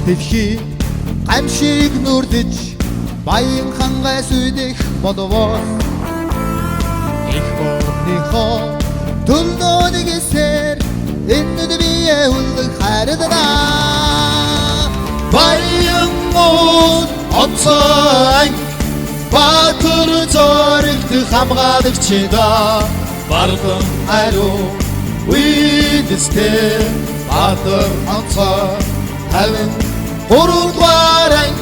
дэлхий гамшиг нүрдэж баян хангай сүдэх бодвол их борныхоо төлнөөдгөөсөр энэд бие үлдэх хайрдана баян мод онцгой баатар зоригт хамгаалагчда барган ариу үедстэй баатар онцгой тавин гурван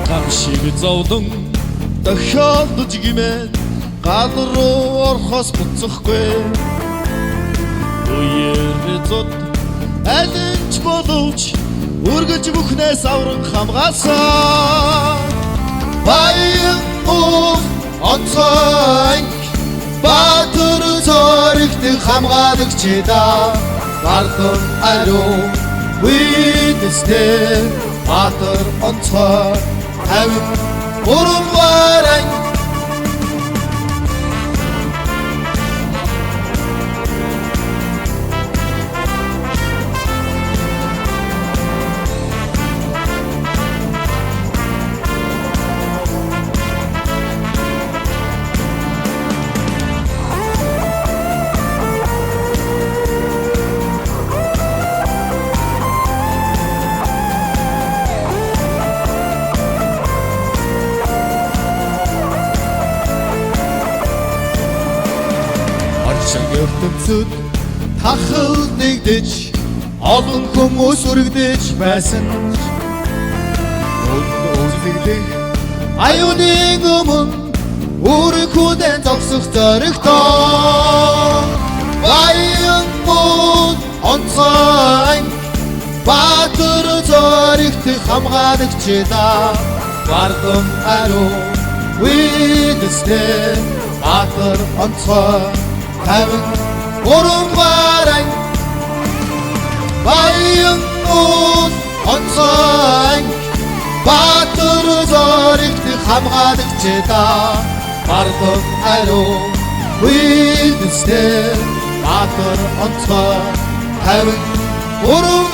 гамшиг зовлон дахиалдж гимээ гал руу орхос буцахгүй үеэр зод алинч боловч үргэж бүхнээс авран хамгаалсан баян муу онцгой баатар зоригт хамгаалагчда барган ариу үедстэй баатар онцгой тавин гурван ертөнцөд тахал нэгдэж олон хүмүүс үргэлж байсан өөрсдөө аюуны өмнө өөрийнхөө зогсох зоригтой баян мод онцгой баатар зоригт хамгаалагчда барган ариу үедстэй баатар онцгой тавин гурван баян мод онцгой баатар зоригт хамгаалагчда барган ариу үедстэй баатар онцгой тавин гурван